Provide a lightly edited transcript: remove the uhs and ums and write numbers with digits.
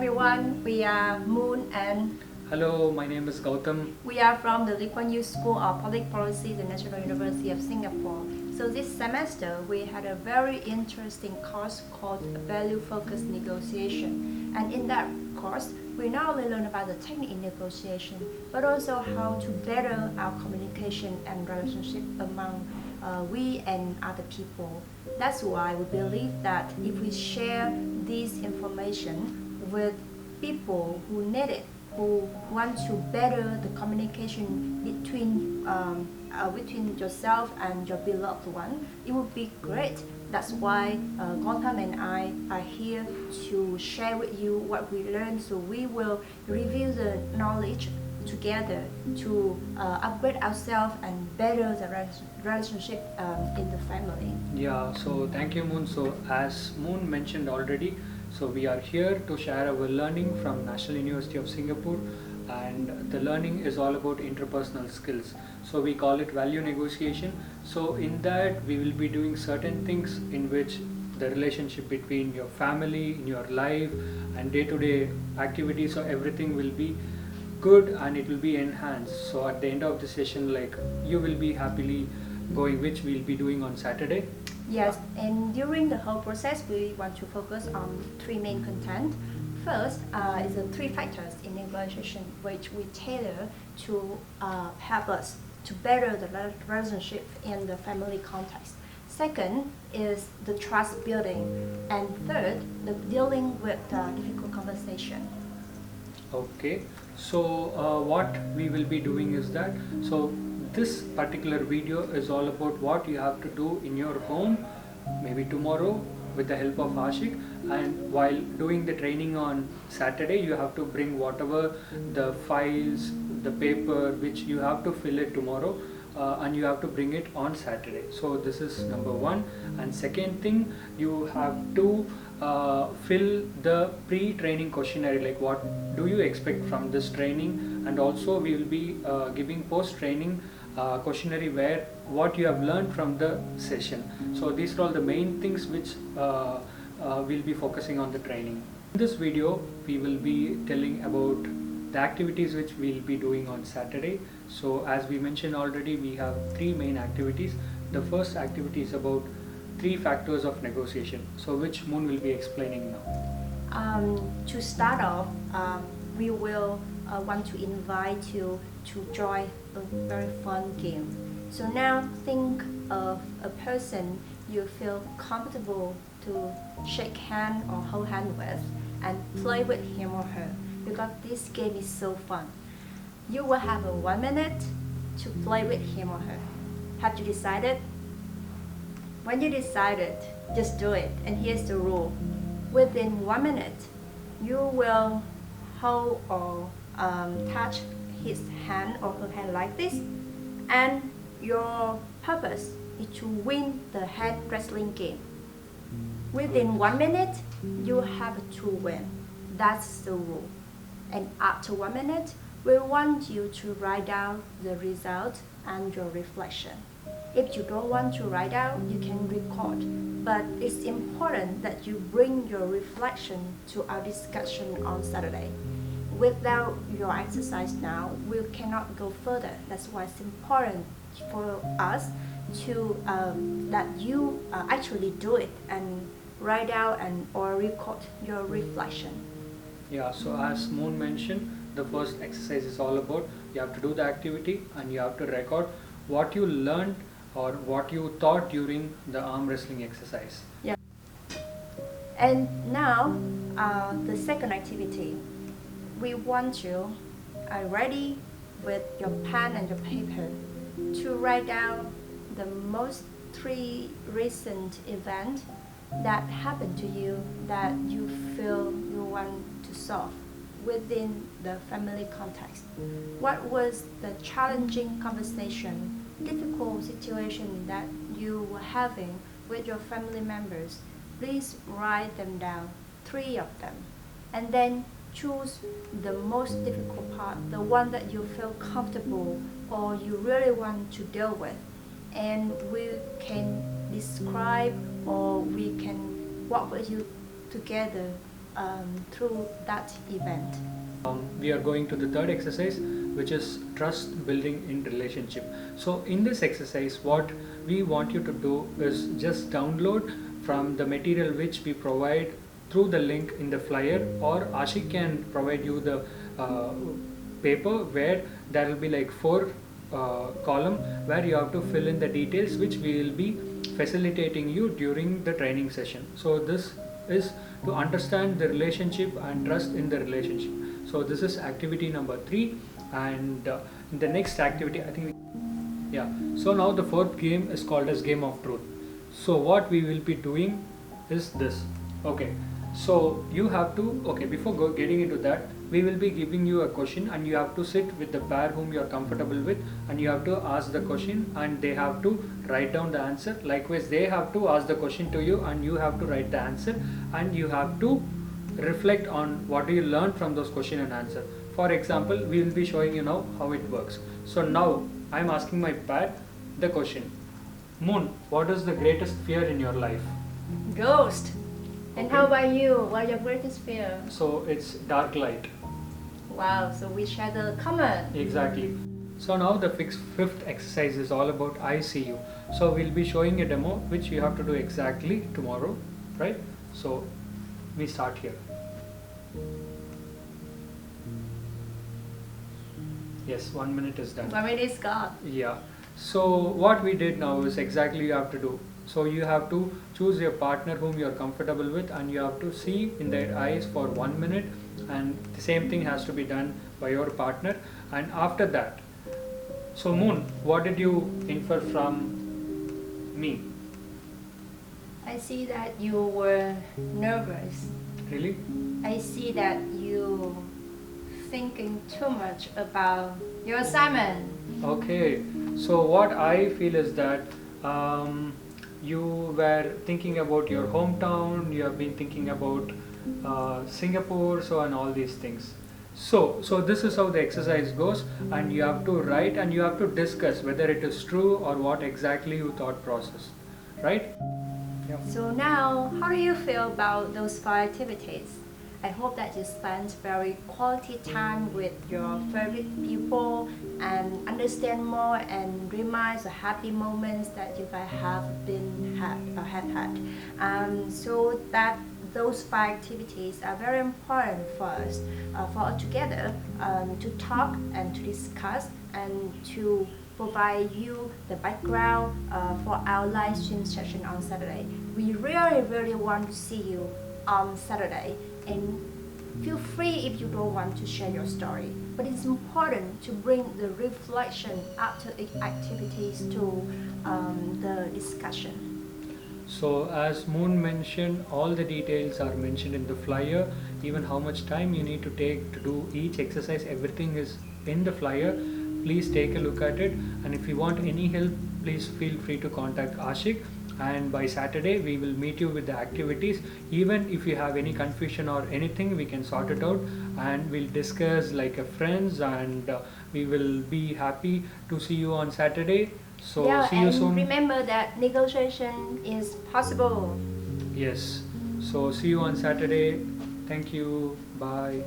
everyone, we are Moon and Hello, my name is Gowtham. we are from the Lee Kuan Yew School of Public Policy, the National University of Singapore. So this semester we had a very interesting course called Value-Focused Negotiation. And in that course, we not only learn about the technique in negotiation, but also how to better our communication and relationship among we and other people. That's why we believe that if we share this information with people who need it, who want to better the communication between yourself and your beloved one, it would be great. That's why Gowtham and I are here to share with you what we learned. So we will review the knowledge together to upgrade ourselves and better the relationship in the family. Yeah, so thank you, Moon. So as Moon mentioned already, so we are here to share our learning from National University of Singapore, and the learning is all about interpersonal skills. So we call it value negotiation. So in that we will be doing certain things in which the relationship between your family, in your life and day-to-day activities, so everything will be good and it will be enhanced. So at the end of the session, like, you will be happily going, which we'll be doing on Saturday. Yes, and during the whole process, we want to focus on three main content. First is the three factors in negotiation, which we tailor to help us to better the relationship in the family context. Second is the trust building, and third, the dealing with difficult conversation. Okay, so what we will be doing is that, so this particular video is all about what you have to do in your home, maybe tomorrow with the help of Ashik, and while doing the training on Saturday, you have to bring whatever the files, the paper which you have to fill it tomorrow, and you have to bring it on Saturday. So this is number one. And second thing, you have to fill the pre-training questionnaire, like what do you expect from this training, and also we will be giving post-training questionnaire where what you have learned from the session. So these are all the main things which we'll be focusing on the training. In this video we will be telling about the activities which we'll be doing on Saturday. So as we mentioned already, we have three main activities. The first activity is about three factors of negotiation, so which Moon will be explaining now. To start off, we will want to invite you to join a very fun game. So now think of a person you feel comfortable to shake hand or hold hand with and play with him or her, because this game is so fun. You will have 1 minute to play with him or her. Have you decided? When you decided, just do it. And here's the rule. Within 1 minute, you will hold or touch his hand or her hand like this. And your purpose is to win the hand wrestling game. Within 1 minute, you have to win. That's the rule. And after 1 minute, we want you to write down the result and your reflection. If you don't want to write down, you can record. But it's important that you bring your reflection to our discussion on Saturday. Without your exercise now, we cannot go further. That's why it's important for us to that you actually do it and write out and or record your reflection. Yeah, so as Moon mentioned, the first exercise is all about you have to do the activity and you have to record what you learned or what you thought during the arm wrestling exercise. Yeah. And now the second activity, we want you ready with your pen and your paper to write down the most three recent events that happened to you that you feel you want to solve within the family context. What was the challenging conversation, difficult situation that you were having with your family members? Please write them down, 3 of them, and then choose the most difficult part, the one that you feel comfortable or you really want to deal with, and we can describe or we can work with you together through that event. We are going to the third exercise, which is trust building in relationship. So in this exercise, what we want you to do is just download from the material which we provide through the link in the flyer, or Ashik can provide you the paper where there will be like 4 column where you have to fill in the details which we will be facilitating you during the training session. So this is to understand the relationship and trust in the relationship. So this is activity number 3, and in the next activity, I think so now the fourth game is called as game of truth. So what we will be doing is this. Okay, so you have to, before getting into that, we will be giving you a question, and you have to sit with the pair whom you are comfortable with, and you have to ask the question, and they have to write down the answer. Likewise, they have to ask the question to you, and you have to write the answer, and you have to reflect on what you learned from those question and answer. For example, we will be showing you now how it works. So now I am asking my pair the question. Moon, what is the greatest fear in your life? Ghost. And how about you? What's your greatest fear? So it's dark light. Wow, so we share the common. Exactly. So now the fifth exercise is all about I see you. So we'll be showing a demo which you have to do exactly tomorrow, right? So we start here. Yes, 1 minute is done. 1 minute is gone. Yeah. So what we did now is exactly you have to do. So you have to choose your partner whom you are comfortable with, and you have to see in their eyes for 1 minute, and the same thing has to be done by your partner. And after that, so Moon, what did you infer from me? I see that you were nervous. Really? I see that you thinking too much about your assignment. Okay. So what I feel is that you were thinking about your hometown, you have been thinking about Singapore, so and all these things. So this is how the exercise goes, and you have to write and you have to discuss whether it is true or what exactly you thought process, right? Yeah. So now, how do you feel about those 5 activities? I hope that you spend very quality time with your favorite people and understand more and remind the happy moments that you guys have had. So that those 5 activities are very important for us, for us together to talk and to discuss and to provide you the background for our live stream session on Saturday. We really want to see you on Saturday, and feel free if you don't want to share your story, but it's important to bring the reflection after activities to the discussion. So as Moon mentioned, all the details are mentioned in the flyer, even how much time you need to take to do each exercise, everything is in the flyer. Please take a look at it, and if you want any help, please feel free to contact Ashik, and by Saturday we will meet you with the activities. Even if you have any confusion or anything, we can sort it out and we'll discuss like a friends, and we will be happy to see you on Saturday. So yeah, see you soon. Remember that negotiation is possible. Yes. So see you on Saturday. Thank you. Bye.